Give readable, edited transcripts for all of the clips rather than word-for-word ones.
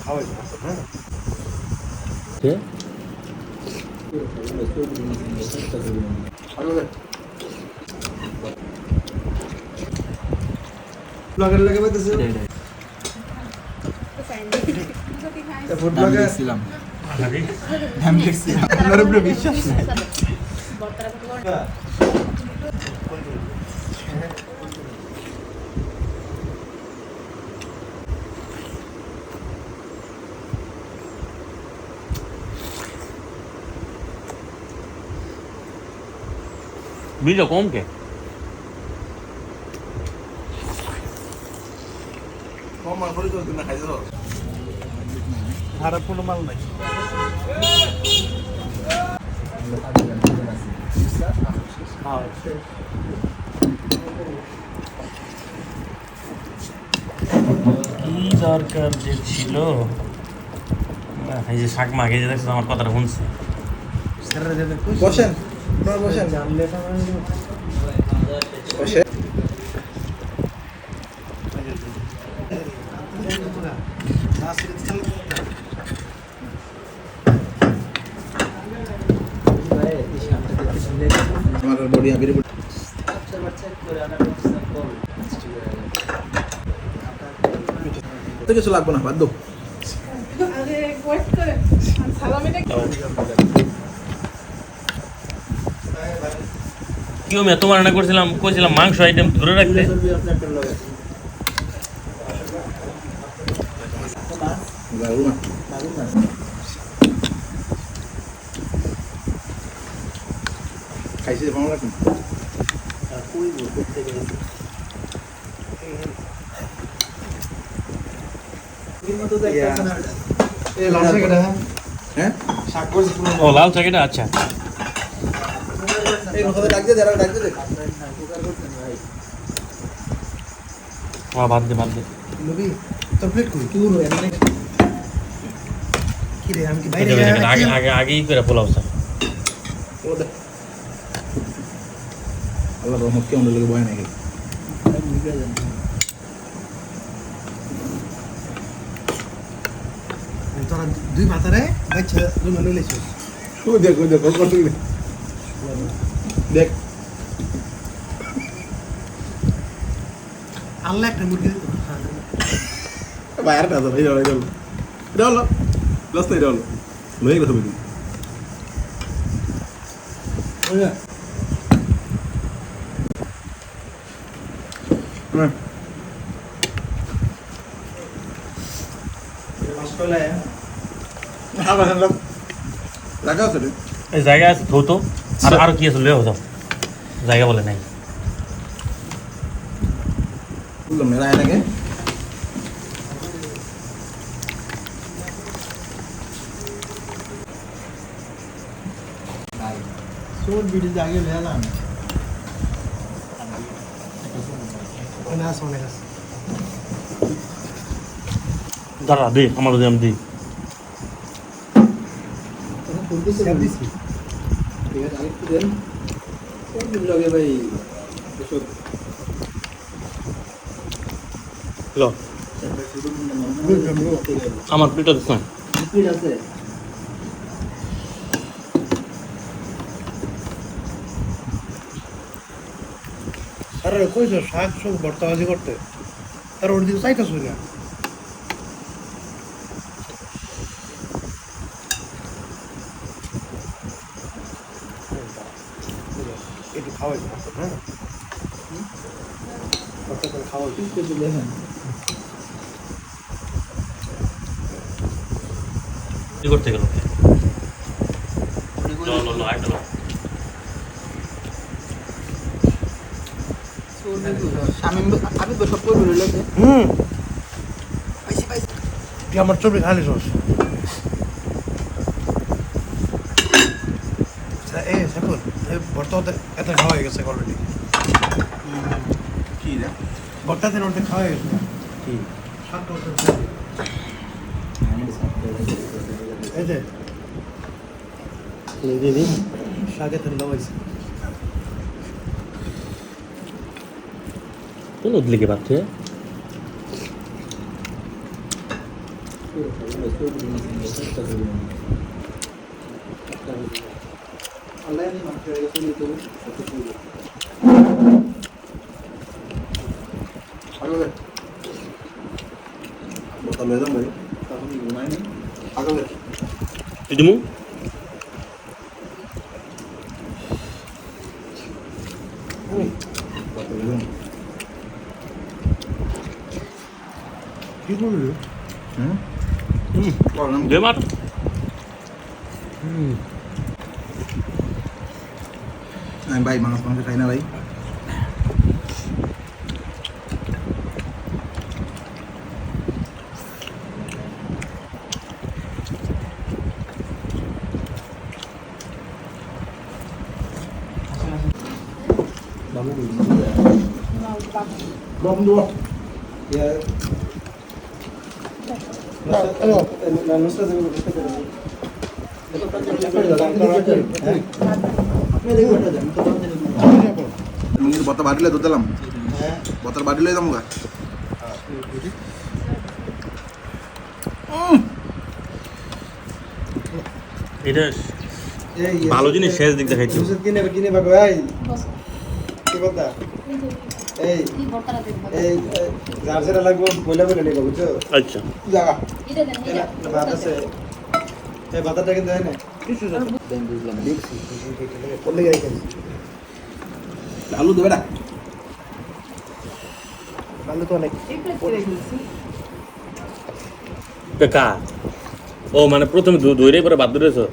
খাওয়াই হ্যাঁ কে ব্লগের লাগে বলতেছে ফুড ব্লগে ছিলাম আমি দেখছিলাম আপনার উপরে বিশ্বাস নাই બીજો કોમ કે কমার পরে তো না খাইছো খারাপ কোনো মাল নাই কি দরকার যে ছিল এই যে শাক মাগে যে দেখছো আমার কথাটা শুনছে বসেন বসেন বসে আমার বডি আবির তো কিছু লাগবে না বাদ দাও আরে ওয়েট করে সালামিটা কেউ মেয়ে তোমার রান্না করেছিলাম মাংস আইটেম ধরে রাখতে খাইছি ভালো লাগবে হ্যাঁ ও লাল চাকিটা আচ্ছা বাদ দে আগেই করে পোলাও স্যার আল্লাহ রহমত কেমন লাগে ভয় নাকি তোরা দুই মাথারে বাচ্চা দুটো লইলেছ দেখো দেখ আল্লাহ একটা মুরগি বাইরে না তো এটা হলো লাস্ট এটা হলো লয়ে গেছে বুঝি লাগা আছে রে এই জায়গা আছে ধৌতো আর কি আছে লয়ে যাও জায়গা বলে নাই বললাম না রায় লাগে সোর ভিডিও জাগে লেলাম না সোনে গাছ দাঁড়া দে আমার দাম দি দিছি ঠিক আছে আরেকটু দেন কোন দিন লাগে ভাই এসব ল আমার প্লেটটা দিস না ঠিক আছে আরে কইছ শাক সব ভর্তা ভাজি করতে আর ওর দিকে চাইতাছ না একটু খাওয়াই হ্যাঁ খাওয়াই কি করতে গেল লো আইটা লো আমি তো সব করে রইলাম তুই আমার ছবি খালি সস এ সাকুল ভর্তা এত খাওয়া হয়ে গেছে অলরেডি কি রে ভর্তাতে নোটে খাওয়া হয়ে গেছে কি সাতটা এই যে শাকে তেল দেওয়া হয়েছে কোন উদলিকে পাচ্ছে Online market itu satu kilo. Agak. Botol ledang baik. Tahun ini lumayan nih. Agak. Itu mu? Botol ledang. কি করলি Kalau Dia mah. Nah, baik banget bang Kaina baik. Bagus begini ya. Belum dua. Ya. Ayo. Mungkin botol badi lah dalam. Botol badi lah kamu kan? এটা ভালো জিনিস শেষ দিক দেখাইছো কিনে বাবা ভাই কি কথা এই এই যার যেটা লাগবে বইলা বইলা নিবা বুঝছো আচ্ছা জায়গা ভাত আছে এই ভাতটা কিন্তু হয় না করলে যাই কেন Lalu tuh beda. ভালো তো অনেক কা ও মানে প্রথমে ধরে পরে বাদ ধরেছো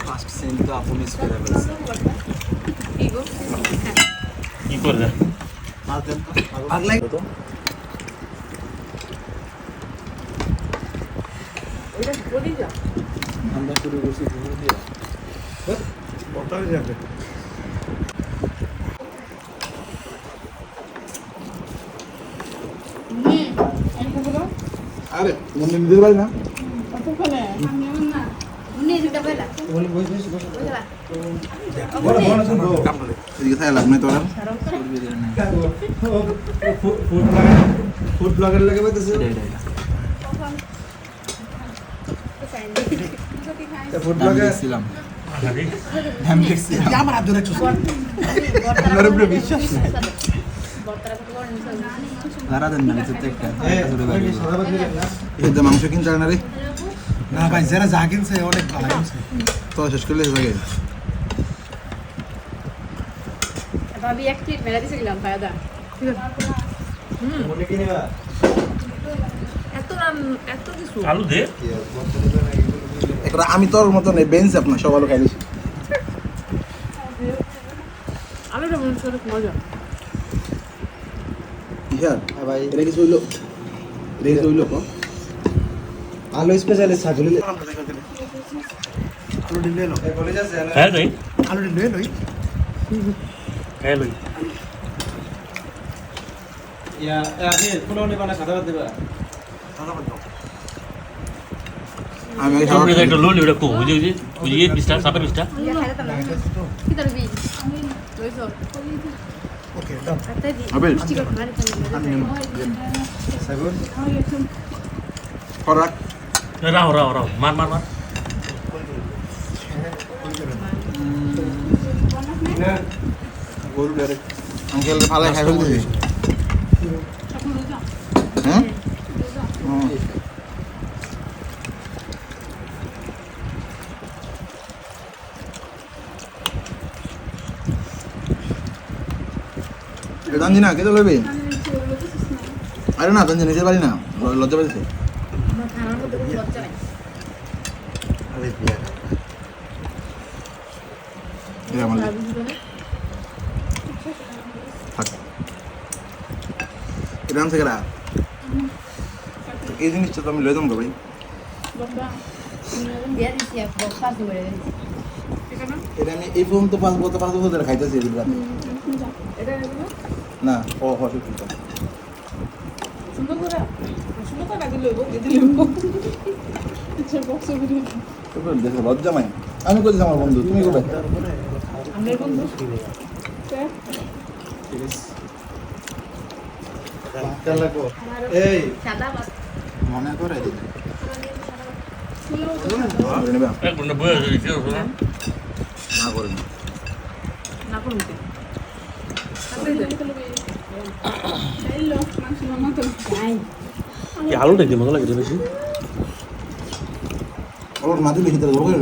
ফার্স্ট সিন তো আপু মিস করে ফেলছে কি করবে মাছ দেন Paglay. আমরা শুরু করছি ঘুরে দিয়ে বর্তমান যাবে Ada, mau minum balik na? বলি বই বই বই Sedikit saya lagu itu orang. Food blogger লাগে বলতেছে ফুড ব্লগার Silam. আমি দেখছি Ya mana ada recus. আপনার উপরে বিশ্বাস নাই Lara dan nanti tekan. সদাবাদ মিলে না Itu mangsud kita nari. না ভাই যারা যা কিনছে অনেক ভালো কিনছে Tuh শেষ করলে হয়ে গেছে। ভাবি এক প্লেট মেলা দিছে গেলাম ফায়দা মনে কিনে বা এত কিছু আলু দে এটা আমি তোর মতো নেই বেঞ্চ আপনার সব আলু খাইছি। আলুটা মনে হচ্ছে অনেক মজা ইহার হ্যাঁ ভাই এটা কিছু হইলো? এটা কিছু হইলো কো? আলু স্পেশালিস্ট ছাগলি আলু ডিলে লো বলে যাচ্ছে হ্যাঁ যাই আলু লই লই হ্যাঁ লই ইয়া আপনি কোন কোন বানা সাদা বাদ দেবা আমি আগে সামনে খাওয়া- একটা লোলি ওটা কো বুঝি বুঝি বুঝি বিস্টা সাপের বিস্টা ইয়া খাইতে না কি তার বি লইছো ওকে দাও আতে দি আবেল। মিষ্টি করে মারি সাগর খরাক। রাও রাও রাও মার মার মার না গরু ডাইরেক্ট আঙ্কেল ভালো খাই ফেলতেছি। হ্যাঁ? হুম। এটা দান দিনা কেটে লইবে? আরে না দান নিজের বাড়ি না লজ্জা পেয়েছে। খানার মধ্যে কোনো লজ্জা নাই আরে বিয়া এটা আমার থাক। এটা আনছে কেরা? এই জিনিসটা তো আমি লই যাম গো ভাই। দিয়া দিছি এক বক্স আছে বলে দিছি এটা আমি এই ফোন তো 5 বছর ধরে খাইতেছি এগুলো। এটা এগুলো না ও হসে কিনতাম। সুন্দর করে দিলে আচ্ছা বক্স ভিডিও তো দেখো লজ্জা মাই। আমি কইছি আমার বন্ধু তুমি কবে আমার বন্ধু কেন লাগবো এই সাদা বাস মনে করে দিন এক ঘন্টা বয়ে দিয়েছি না করেন না করুন কি আলুটা কি মজা লাগে বেশি ওর মাটি বেশি তো ধরে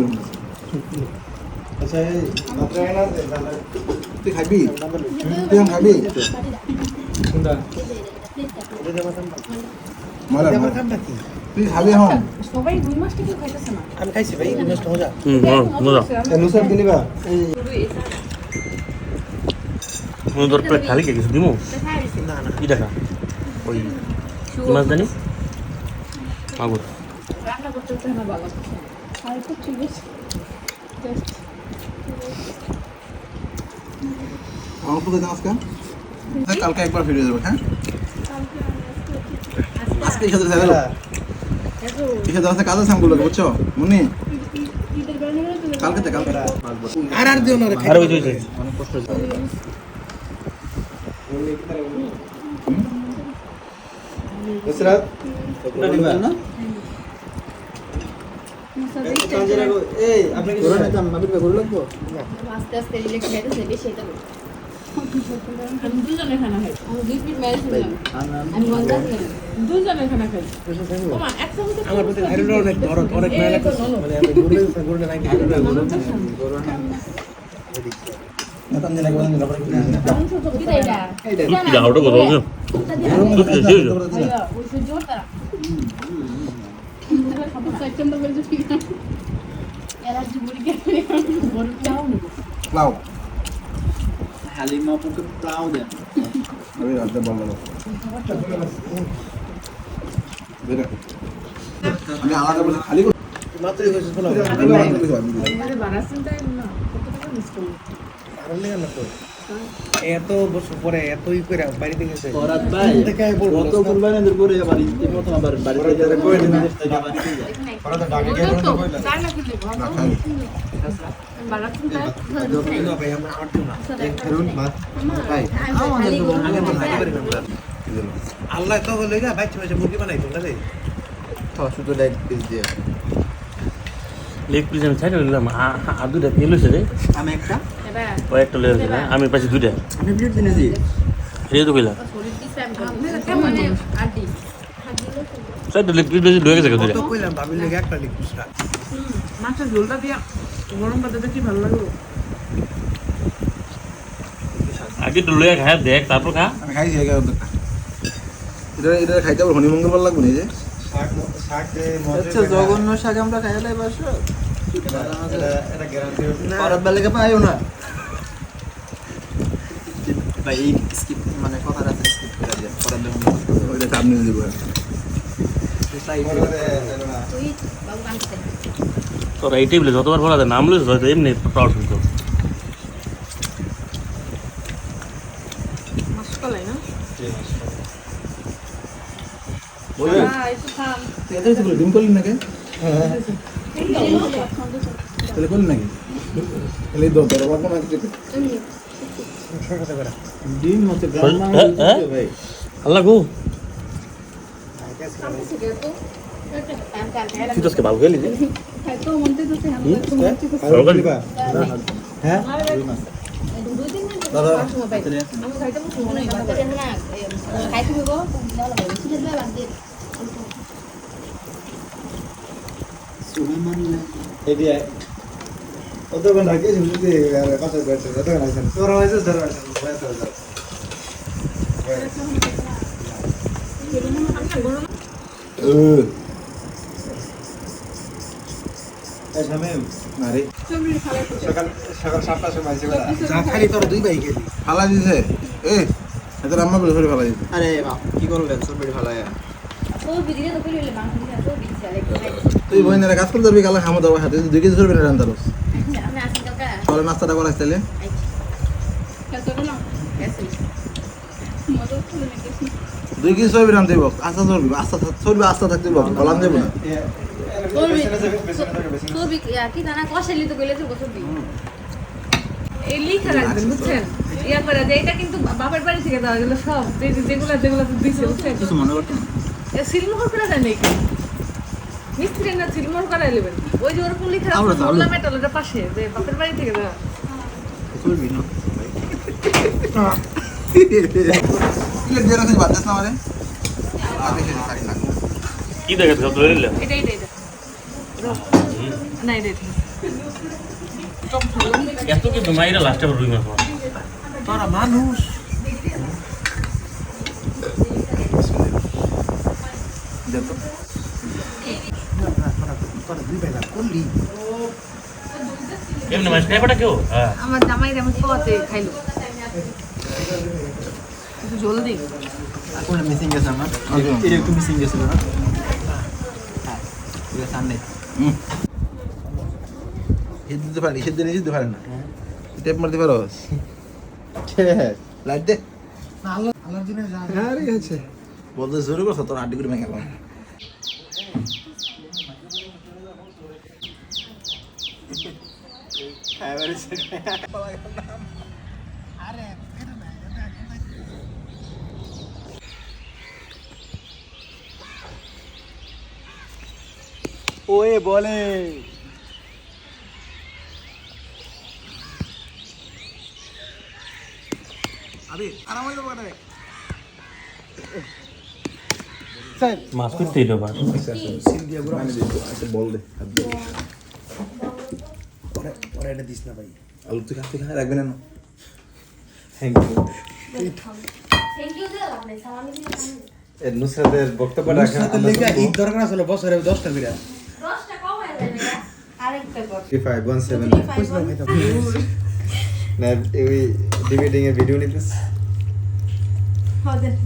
আচ্ছা এই মাত্র এনে আছে তুই খাবি তুই খাবি কোনটা মারা আমার কামটা কি তুই খাবি এখন সবাই দুই মাস থেকে খাইতেছে না আমি খাইছি ভাই নষ্ট মজা মজা নুসার দিলিবা এই তোর প্লেট খালি কে কিছু দিমু না না কি দেখা ওই কি মাছ জানি মাগুর রান্না করতে হচ্ছে না ভালো আর খুব ঠিক আছে অল্প দিন আজকে কালকে একবার ফিরে যাবে হ্যাঁ আজকে খেতে যাবে কিসে যাচ্ছে কাজে সামগুলো বুঝছো মনি কালকে আর দিও না রে আর ওই যে অনেক কষ্ট হয়েছে নুসরাত কোনটা দিবা না এই আপনি কি করে নিতাম নাবির বে করে লাগবো আস্তে আস্তে রিলেক্স খাইতেছে বেশি এটা আমি দুজনে খানা খাই আমি 20 মিনিট ম্যারেজ করলাম আমি মজা করি দুজনে খানা খাই ওমা এক চামচ আমার প্রতি ভাইরাল অনেক অনেক মেলা লাগছে মানে আমি ঘুরলে নাই নতুন দিন একবার দিন আবার কি এটা কি দাও ওটা বলো না ওই সহ্য করতে সেপ্টেম্বর বলছে ঠিক আছে এরা জীবনে গেলে বড় যাও নি লাও হালিমা পুকে প্লাউ দেন আমি রাতে বলবো আমি আলাদা বলে খালি করে মাত্রই কইছিস শোনা মানে বানাসিন টাইম না কত টাকা মিস করলি কারণ নেই না তো এত বছর পরে এতই করে বাড়িতে গেছে ফরাদ ভাই দেখে বলবো কত কুরবানিদের করে বাড়ি মত আবার বাড়িতে যাবে কই দিন থেকে বাড়িতে যায় ওরা তো ডাকে গিয়ে তো কইলা চাই না কিন্তু বানাসিন টাইম না ভাই আমরা আটটো না ধরুন ভাত ভাই আমাদের আগে তো খাইতে পারি না আমরা আল্লাহ তো বলে গা বাইতে বাইতে মুরগি বানাইতো না রে শুধু লাইট পিস দিয়ে লেগ পিস আমি ছাইড়ে নিলাম আর দুটা তেল হয়েছে রে আমি একটা এবার ও একটা লেগে আমি পাইছি দুইটা আমি প্লেট দিনেছি এই তো কইলা শরীর কি স্যাম কেমন আড্ডি চারটা লেগ পিস বেশি লয়ে গেছে দুইটা তো কইলাম ভাবির লাগে একটা লিখুসটা মাছের ঝোলটা দিয়া গরম ভাতে কি ভালো লাগলো আগে তো লয়ে খায় দেখ তারপর খা আমি খাইছি এগারো টাকা এটা খাইতে আবার শনি মঙ্গলবার লাগবে না এই যে শাক শাক দে মজা জগন্ন শাক আমরা খাইলে বাস এটা গ্যারান্টি ফরাদ বেলাকে পাইও না ভাই স্কিপ মানে কথা রাখতে স্কিপ করে দেন ফরাদ ওইটা সামনে দিব তুই বাবু কাঁদছে তোর এই টেবিলে যতবার বলা যায় নাম লইছ হয়তো এমনি প্রাউড ফিল কর মাসকলাই না বলবে একটু খাম তুই এত কিছু ডিম করলি নাকি তাহলে করলি নাকি তাহলে দো তোর বাবা না কিছু ছোটটা করে ডিম মতে ভাই আল্লাহ গো তো তুই তো আজকে ভালো খেলি যে তো মনতে তো হ্যাঁ দুই দিন দাদা আমি খাইতে বসে মনে হয় না খাইতে হইব ভালো ভালো সিরিয়াস না লাগবে সুলেমান এই দিয়ে ওটা কোন রাখে যদি কথা বলতে ওটা না জানেন তোরা হইছে ধরে এই শামিম আরে সকাল সকাল 7টার সময় আছে বেলা যা খালি তোর দুই ভাই গেলি ফালা দিছে এ এটা রাম্মা বলে ফেলে ফালা দিছে আরে বাপ কি করলেন সব বেড়ি ভালায়া তো বিদিনে তো কইলে বাংলা তো বিদিছে তুই বইনারে কাজ করতে পারবি কালা খামো দাও হাতে 2 কেজি ধরবি না রান্তারস আমি আসি কাকা তাহলে নাস্তাটা করা চাইলে কত না এসে মজা তো নাকি 2 কেজি সবই রান্তে দিব আস্তা ধরবি আস্তা থাকতে দিব বলাম দেব না ছবি কি জানা কষালি তো গেলে তো ছবি এই লিখা রাখবেন বুঝছেন ইয়া করে যে এটা কিন্তু বাবার বাড়ি থেকে দেওয়া গেল সব যেগুলো যেগুলো দিছে বুঝছেন কিছু মনে করতেন সিলমোহর করে দেন নাকি মিস্ত্রি না সিলমোহর করাই নেবেন ওই যে ওরকম লিখা আছে মোল্লা মেটালের পাশে যে বাপের বাড়ি থেকে দেওয়া করবি না প্লেট দিয়ে রাখছিস বাদ দাস না আমারে আগে সেটা খাই না কি দেখে সব ধরে নিলে এটা না এটা এত কিন্তু মাইরা লাস্টে রুই মাছ তোরা মানুষ দেখো তোরা দুই বেলা করলি এমনি মাছ খাই পাটা কেউ হ্যাঁ আমার জামাই যেমন পথে খাইলো একটু জলদি কোন মিসিং গেছে আমার এটা একটু মিসিং গেছে না হ্যাঁ এটা সামনে হিট দিতে পারি হিট দিয়ে দিতে পারে না টেপ মারতে পারো লাইট দে আল্লাহর দিনে যা আরে আছে বলতে জোরে করছ তোর আড্ডি করে ভেঙে গেল ওয়ে বলে আরে আরাম হইলো বড় স্যার মাছ করতে এলো বা সিল দিয়ে গুলো আচ্ছা বল দে ওরা এটা দিস না ভাই আলু তুই কাছে রাখবেন না থ্যাংক ইউ থ্যাংক ইউ দিলাম আপনি সালামি দিলাম নুসরাতের বক্তব্যটা সাথে লেগে ঈদ দরকার আছে বছরে 10টা করে 10টা কম হয়ে যাবে আরেকটা কর 3517 কইছিলাম খাইতাম না এই ডিবেটিং এর ভিডিও নিতেছ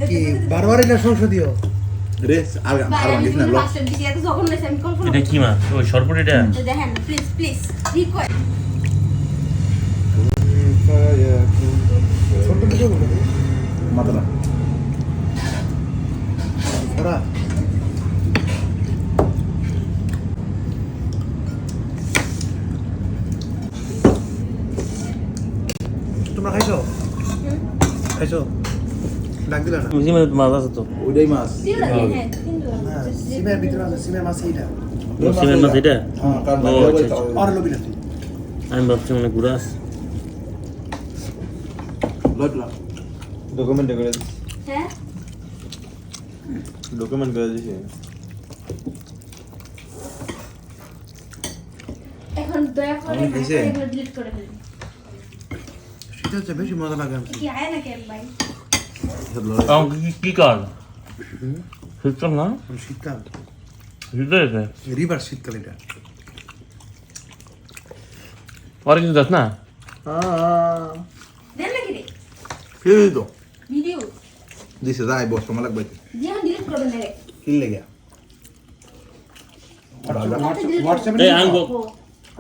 কি বারবার এটা সংসদীয় রে আর আর দিস না লক এটা কি মাছ ওই সরপুর এটা দেখেন প্লিজ প্লিজ রিকোয়েস্ট ছোট কিছু বলো মাত্রা ওরা তোমরা খাইছো খাইছো ডাক দিলা না বুঝি মানে মাছ আছে তো ওইটাই মাছ হ্যাঁ সিমের ভিতরে আছে সিমের মাছ এইটা সিমেন্ট মাছ এটা হ্যাঁ কারণ ও, ভালো আচ্ছা, বলতে আর লবি না তুই আমি ভাবছি মানে ঘুরে আস লটলা ডকুমেন্ট করে দিছি হ্যাঁ ডকুমেন্ট করে দিছি এখন দয়া করে অনেক হয়েছে? এগুলো ডিলিট করে ফেলুন সেটা হচ্ছে বেশি মজা লাগে আমার কি আয় না কেন ভাই কি কাল শীতকাল না শীতকাল শীতকাল এটা রিভার শীতকাল এটা পরে কিন্তু যাস না দেন নাকি রে কি তো ভিডিও দিছে যাই বস তোমার লাগবে দিয়ে ডিলিট করবেন না রে কি লেগে হোয়াটসঅ্যাপে এই আনবো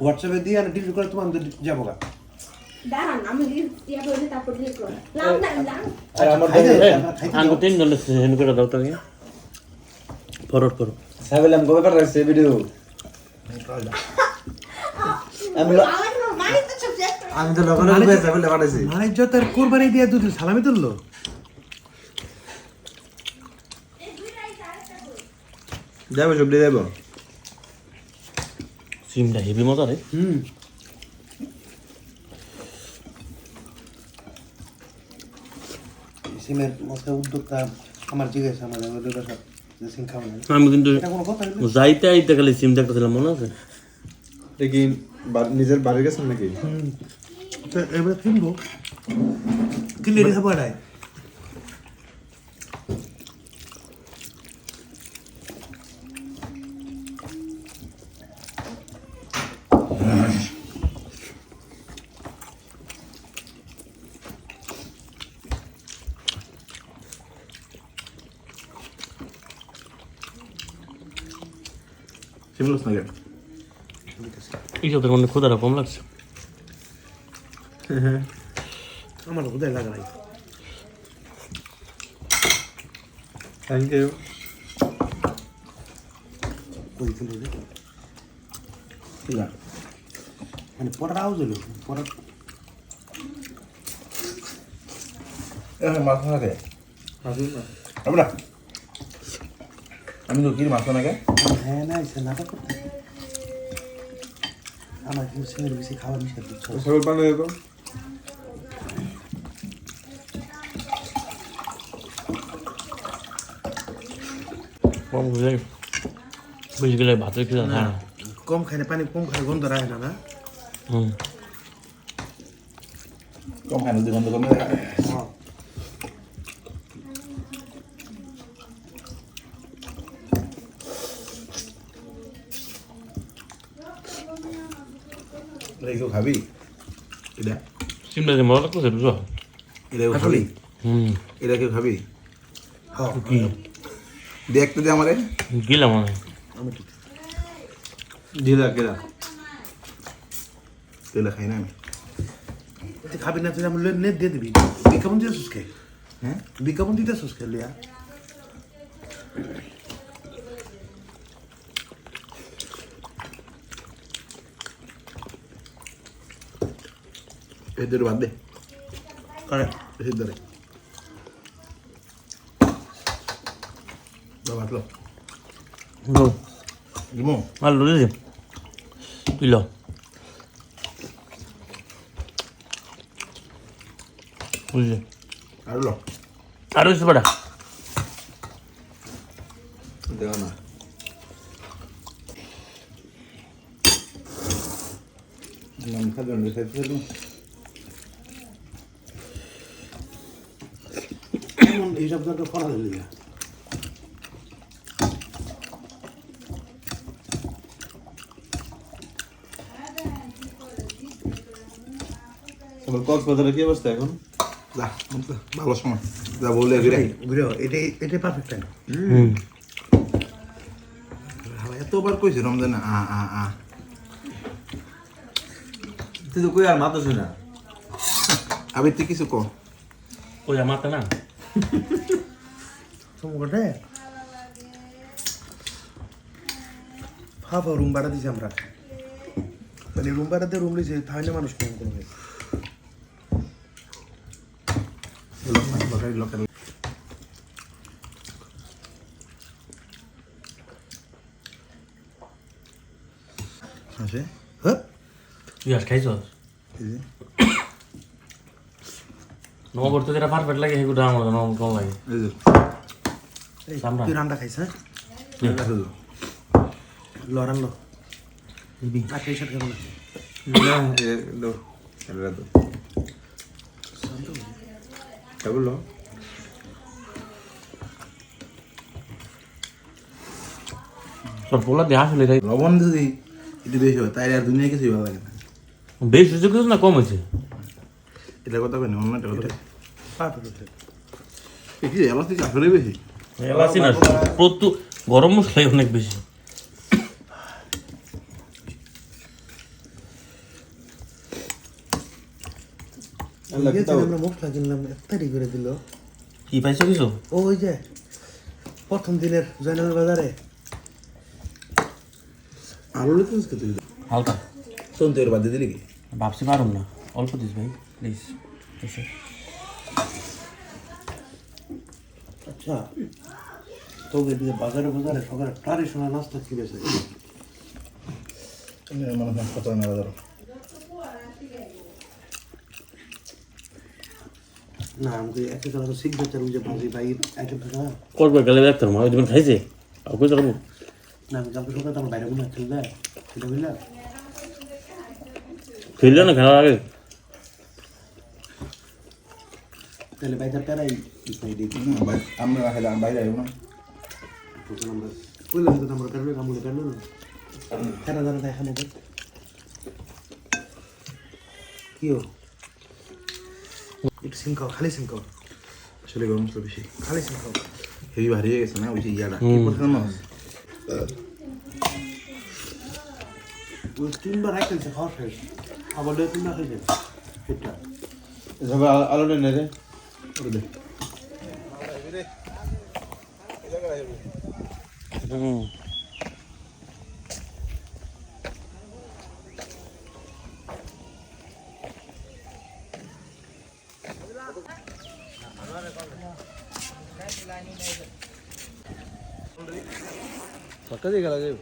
হোয়াটসঅ্যাপে দিয়ে আর ডিলিট করে তোমার যাবো গা দাঁড়ান আমি ইয়া করে তারপর ডিলিট করব লাভ না লাভ আর আমার আনবো 3 জন সেন্ড করে দাও তো ফরওয়ার্ড করো সাবেলাম কবে পার রাখছে ভিডিও আমি তো লগন লগে সাবেলে পাঠাইছি মানে যতের কোরবানি দিয়ে দুধ সালামি তুললো যাবো সব দিয়ে যাবো সিমটা হেভি মজা রে সিমের মশলা উদ্যোক্তা আমার জিজ্ঞাসা আমাদের যে সিম খাওয়া যায় আমি কিন্তু এটা কোনো কথা না যাইতে আইতে খালি সিম দেখতেছিলাম মনে আছে দেখি নিজের বাড়ির গেছেন নাকি তো এবার কিনবো কিনলে রেখা পড়ায় সিমলস না গেট এই সব মনে ক্ষুধাটা কম লাগছে আমার কোথায় লাগা নাই থ্যাংক ইউ কই কিনলে ঠিক আছে মানে পরার আওয়াজ হলো পরার মাছ থাকে আমরা আমি তো কি মাছ নাকি হ্যাঁ না এসে নাটক করতে আমার কিন্তু ছেলের বেশি খাওয়া মিশে দিচ্ছে ছাগল পানি দে তো কম গেলে বেশি গেলে ভাতের খিদা থাকে না কম খাইলে পানি কম খাই গন্ধ রাখে না না হুম কম খাই নদী বন্ধ করলে কেউ খাবি এটা সিমটা যে মজা লাগতেছে বুঝো এটা কেউ খাবি হুম এটা কেউ খাবি হ্যাঁ কি দেখতে দে আমারে গেলাম মনে হয় আমি ঠিক দিলা কেলা তেলে খাই না আমি তুই খাবি না তুই আমি নেট দিয়ে দিবি বিজ্ঞাপন দিতে সুস্কে হ্যাঁ বিজ্ঞাপন দিতে সুস্কে লিয়া এদের বাদ দে করে এসে ধরে বাটলো লো দিমো আর লো দিদি তুই লো বুঝলি আর লো আরো কিছু পাঠা দেও না নাম খাবেন রে সাইড করে এমন এইসব দরকার করা দিলি না তোমার কক্সবাজারে কি অবস্থা এখন যা ভালো সময় যা বললে ঘুরে ঘুরে এটাই পারফেক্ট টাইম হুম এতবার কইছি রমজান তুই তো কই আর মাতো শুনা আবে তুই কিছু কো ওই আমার না তোমাকে ভাবো রুম ভাড়া দিছি আমরা মানে রুম ভাড়াতে রুম লিছে তাহলে মানুষ কম করবে লোকের আছে হ্যাঁ তুই আর খাইছ নগর তো যেটা পারফেক্ট লাগে সেগুলো আমার নগর কম লাগে এই, চামড়া। তুই রান্না খাইছ হ্যাঁ লড়ান লো দিবি আর সেই সাথে কেমন না এ লো এরা তো কেবল লো তোর পোলা দিয়ে আসলে তাই লবণ যদি একটু বেশি হয় তাই আর দুনিয়া কিছুই ভালো লাগে না বেশ হয়েছে কিছু না কম হয়েছে এটা কথা কেন অন্য একটা কথা পারফেক্ট কি এলাস্টিক আসলে বেশি এলাচি না প্রত্যু গরম মশলাই অনেক বেশি আল্লাহ কি তাও আমরা মশলা কিনলাম এত্তারি করে দিল কি পাইছো কিছু ওই যে প্রথম দিনের জয়নাল বাজারে আলু লিখছিস কে তুই হালকা শোন তোর বাদ দিলি কি ভাবছি পারুম না অল্প দিস ভাই প্লিজ এসে আচ্ছা তো এদিকে বাজারে বাজারে সকালে ট্রাডিশনাল নাস্তা কি বেছে মানুষ কত না বাজার না আমাকে একটা কথা সিগনেচার ওই যে ভাজি ভাই আইটেম থাকা করবে গেলে দেখতাম ওই দিন খাইছে আর কই যাবো না আমি কালকে সকালে তো আমার বাইরে কোনো খেলবে সেটা বুঝলা খেললে না খাওয়ার আগে তাহলে বাইরে প্যারাই ভাই দেখি আমরা খেলে বাইরে আইব না প্রথম আমরা কইলাম তো আমরা প্যারবে কামড়ে প্যারলো না খেলা জানা তাই খামো কি ও একটু সিম খাও খালি সিম খাও আসলে গরম মশলা বেশি খালি সিম খাও হেভি ভারী হয়ে গেছে না ওই যে ইয়াটা কি পড়ছে না ওই তিনবার রাখতেছে খাওয়া শেষ আবার দুই তিনবার খাইছে পেটটা সব আলো নেই রে ওরে দে पक्का দিয়ে গেলা যাবে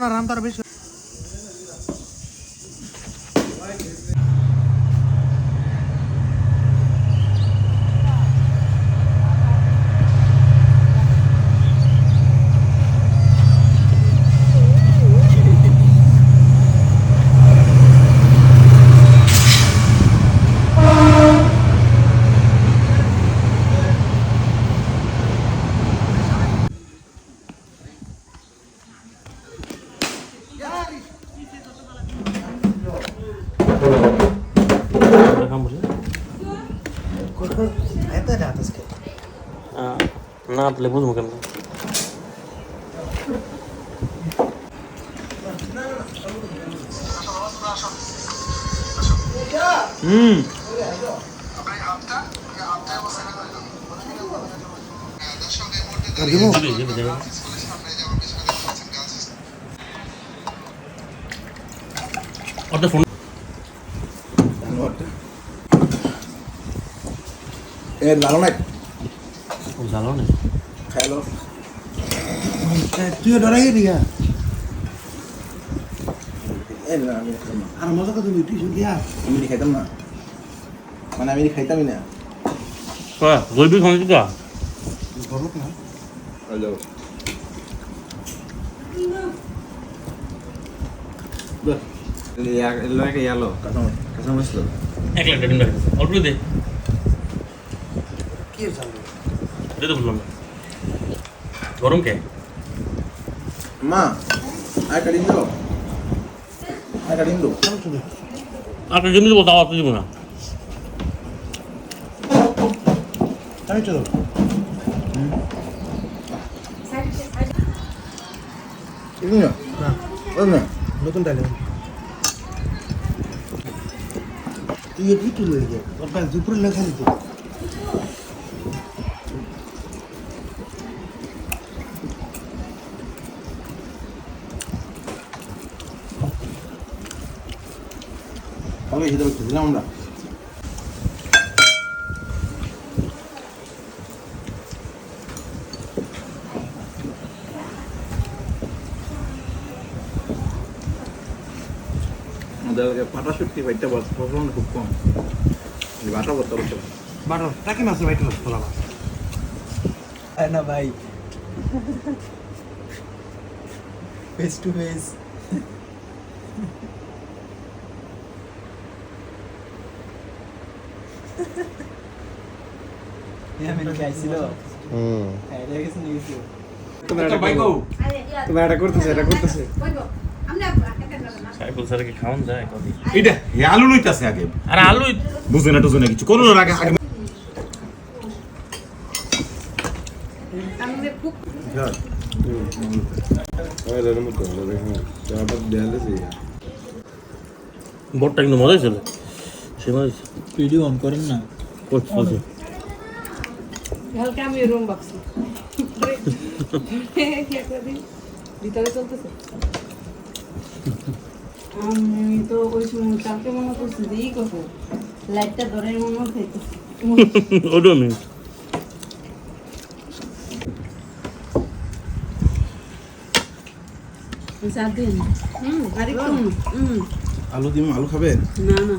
রামতার বেশি এত রাত আজকে না তাহলে বুঝবো কেন ওটা ফোন এ লালো নাই জানো না খাইলো তুই ডরাই দিয়া এই না আমি খাইতাম না আর মজা কথা তুই টিউশন দিয়া আমি খাইতাম না মানে আমি খাইতামই না জৈবিক সংযোগা বলক না হ্যালো ইয়ালো কাঁচা মশলা এক লাখ ডিম রাখি অল্প দে কি জানো দে তো বুঝলাম না গরম কে মা আয় কাটিং দাও আয় কাটিং দাও আপনি জমি দেবো দাও আপনি দিব না আমি চলো 이거요. না 얼마? নতুন ডালে তুই এটি তুলে দিয়ে ওর পায়ে দুপুরে লেখা নিতে 거기 기다려 나온다. ওদেরকে পাটা শুটকি ভাইটা প্রচন্ড খুব কম বাটা করতে হচ্ছে বাটার টাকি মাছের বাইট মাছ তোলা মাছ না ভাই ফেস টু ফেস আমি গাইছিল আইডিয়া কিছু নিয়েছি তুমি এটা করতেছে সাইকেল স্যার কি খাওয়ান যায় কদি এটা আলু লইতাছে আগে আর আলু বুঝে না টুঝে না কিছু কোনো আগে আগে বড়টা কিন্তু মজাই ছিল সে মজা ভিডিও অন করেন না করছে হালকা আমি রুম বাক্সি ভিতরে চলতেছে আমি তো ওই সময় কালকে মনে করছি যে ই করবো লাইটটা ধরে মনে হচ্ছে ওটা আমি দিন আরেকটু আলু দিম আলু খাবে না না